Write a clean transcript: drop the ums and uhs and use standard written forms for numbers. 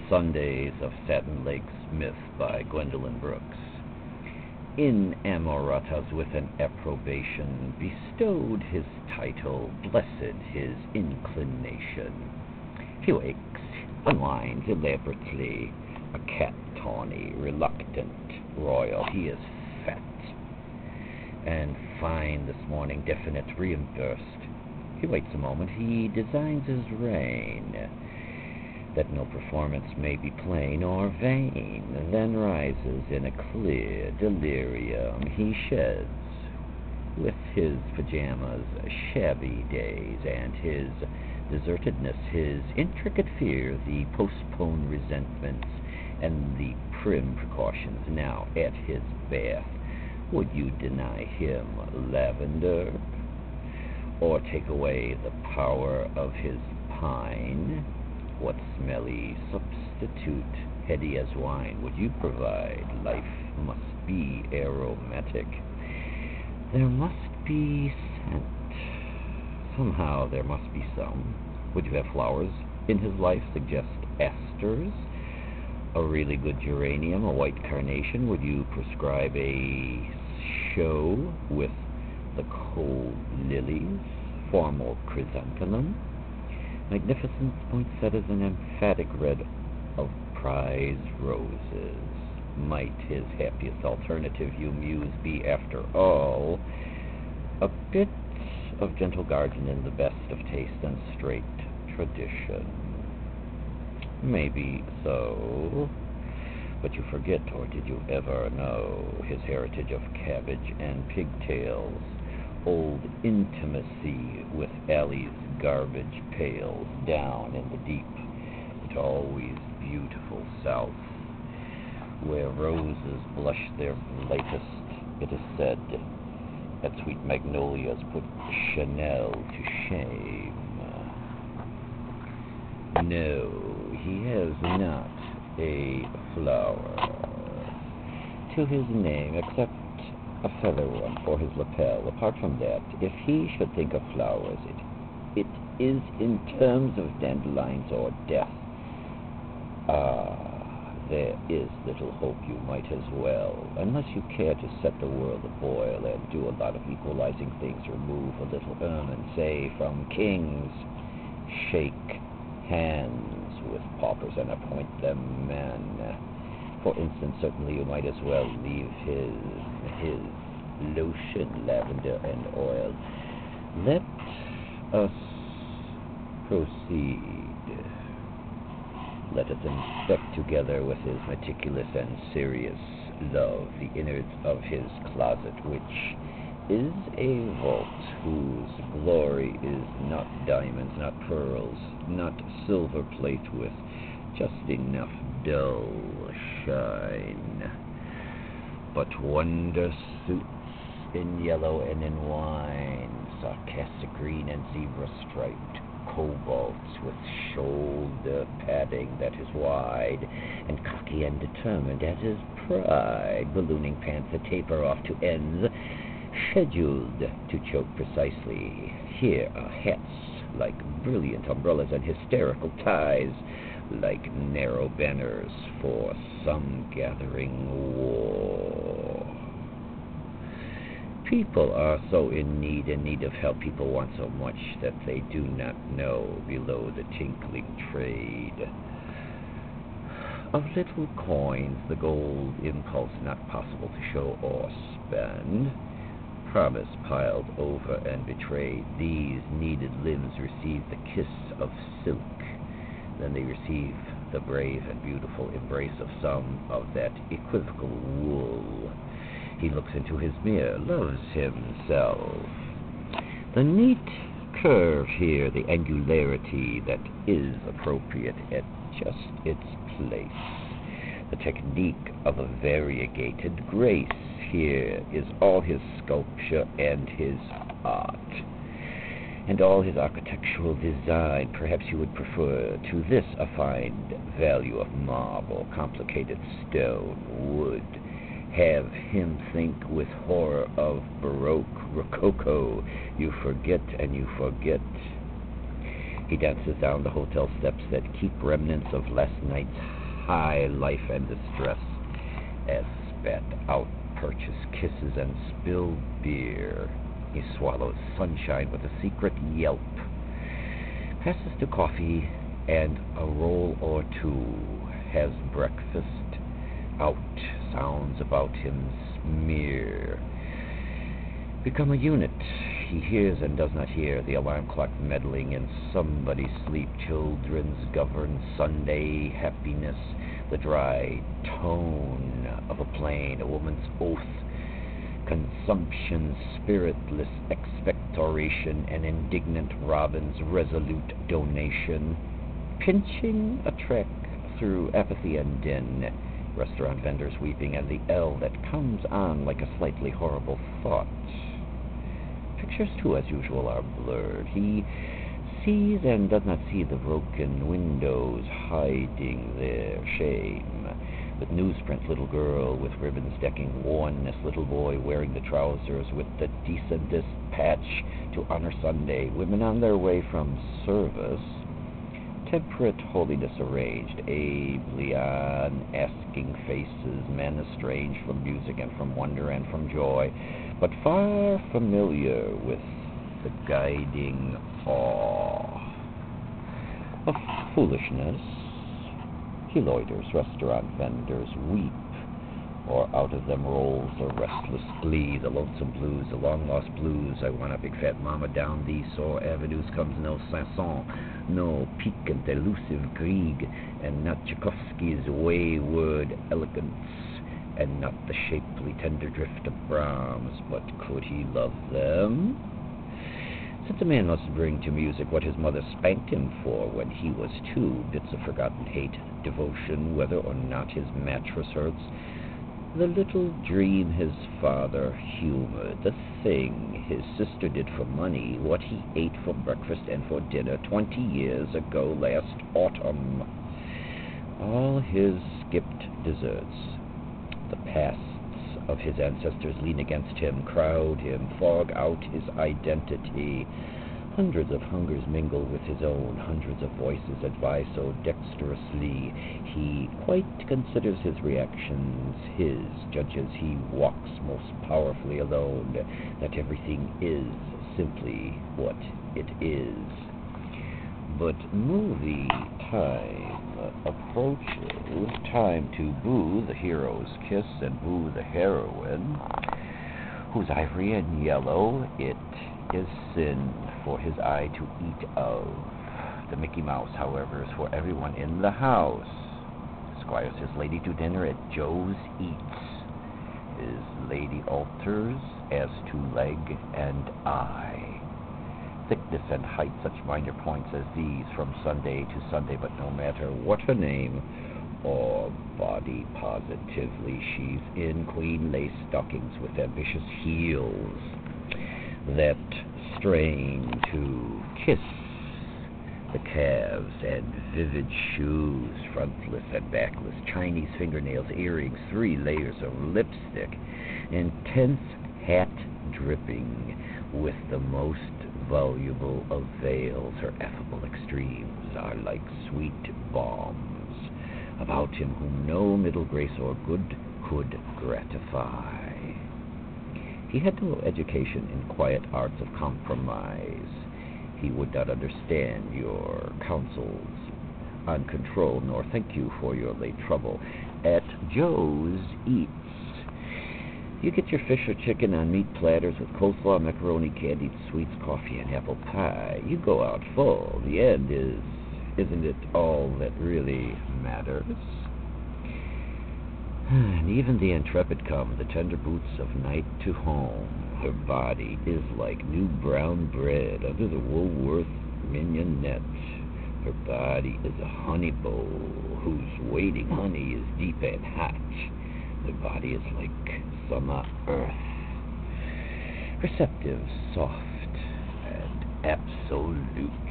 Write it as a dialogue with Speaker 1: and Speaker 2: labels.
Speaker 1: Sundays of Satin-Legs myth by Gwendolyn Brooks. Inamoratas with an approbation bestowed his title, blessed his inclination. He wakes, unwinds elaborately, a cat Tawny, reluctant, royal. He is fat and fine this morning, definite, reimbursed. He waits a moment, he designs his reign, that no performance may be plain or vain, then rises in a clear delirium. He sheds with his pajamas shabby days and his desertedness, his intricate fear, the postponed resentments, and the prim precautions. Now at his bath, would you deny him lavender, or take away the power of his pine? What smelly substitute, heady as wine, would you provide? Life must be aromatic. There must be scent. Somehow there must be some. Would you have flowers in his life? Suggest asters, a really good geranium, a white carnation. Would you prescribe a show with the cold lilies, formal chrysanthemum? Magnificent poinsettias, an emphatic red of prize roses. Might his happiest alternative, you muse, be after all a bit of gentle garden in the best of taste and straight tradition? Maybe so, but you forget, or did you ever know, his heritage of cabbage and pigtails, old intimacy with Allie's garbage pails, down in the deep but always beautiful South, where roses blush their lightest, it is said, that sweet magnolias put Chanel to shame. No, he has not a flower to his name except a feather one for his lapel. Apart from that, if he should think of flowers, it is in terms of dandelions or death. There is little hope. You might as well, unless you care to set the world aboil and do a lot of equalizing things, remove a little ermine, say, from kings, shake hands with paupers and appoint them men. For instance, certainly you might as well leave his lotion, lavender, and oil. Let us proceed. Let us inspect together with his meticulous and serious love the innards of his closet, which is a vault whose glory is not diamonds, not pearls, not silver plate with just enough dull shine, but wonder suits in yellow and in wine, sarcastic green and zebra-striped, cobalts with shoulder padding that is wide, and cocky and determined as his pride, ballooning pants that taper off to ends, scheduled to choke precisely. Here are hats like brilliant umbrellas and hysterical ties like narrow banners for some gathering war. People are so in need of help. People want so much that they do not know below the tinkling trade of little coins, the gold impulse not possible to show or spend, promise piled over and betrayed. These needed limbs receive the kiss of silk, then they receive the brave and beautiful embrace of some of that equivocal wool. He looks into his mirror, loves himself. The neat curve here, the angularity that is appropriate at just its place. The technique of a variegated grace here is all his sculpture and his art, and all his architectural design. Perhaps you would prefer to this a fine value of marble, complicated stone, wood. Have him think with horror of Baroque, Rococo. You forget and you forget. He dances down the hotel steps that keep remnants of last night's high life and distress, as spat out purchase kisses and spilled beer. He swallows sunshine with a secret yelp, passes to coffee and a roll or two, has breakfast, out, sounds about him smear. Become a unit. He hears and does not hear, the alarm clock meddling in somebody's sleep, children's govern Sunday happiness, the dry tone of a plane, a woman's oath, consumption, spiritless expectoration, an indignant robin's resolute donation, pinching a trek through apathy and din, restaurant vendors weeping, and the L that comes on like a slightly horrible thought. Pictures, too, as usual, are blurred. He sees and does not see the broken windows hiding their shame. With newsprint, little girl with ribbons decking wornness, little boy wearing the trousers with the decentest patch to honor Sunday, women on their way from service, temperate holiness arranged, ably on asking faces, men estranged from music and from wonder and from joy, but far familiar with the guiding awe of foolishness. He loiters, restaurant vendors weep, or out of them rolls a restless glee, the lonesome blues, the long-lost blues. I want a big fat mama down these sore avenues comes no Sanson, no piquant, elusive Grieg, and not Tchaikovsky's wayward elegance, and not the shapely tender drift of Brahms. But could he love them? Since a man must bring to music what his mother spanked him for when he was 2, bits of forgotten hate, devotion, whether or not his mattress hurts, the little dream his father humored, the thing his sister did for money, what he ate for breakfast and for dinner 20 years ago last autumn. All his skipped desserts, the pasts of his ancestors lean against him, crowd him, fog out his identity. Hundreds of hungers mingle with his own, hundreds of voices advise so dexterously. He quite considers his reactions his, judges he walks most powerfully alone, that everything is simply what it is. But movie time approaches, time to boo the hero's kiss and boo the heroine, whose ivory and yellow it is sin for his eye to eat of. The Mickey Mouse, however, is for everyone in the house. Squires his lady to dinner at Joe's Eats. His lady alters as to leg and eye. Thickness and height, such minor points as these, from Sunday to Sunday, but no matter what her name or body, positively she's in queen lace stockings with ambitious heels that strain to kiss the calves, and vivid shoes, frontless and backless, Chinese fingernails, earrings, 3 layers of lipstick, intense hat dripping with the most voluble of veils. Her affable extremes are like sweet balms about him whom no middle grace or good could gratify. He had no education in quiet arts of compromise. He would not understand your counsels on control, nor thank you for your late trouble. At Joe's Eats, you get your fish or chicken on meat platters with coleslaw, macaroni, candied sweets, coffee, and apple pie. You go out full. The end isn't it all that really matters? And even the intrepid come, the tender boots of night to home. Her body is like new brown bread under the Woolworth mignonette. Her body is a honey bowl whose waiting honey is deep and hot. Her body is like summer earth, receptive, soft, and absolute.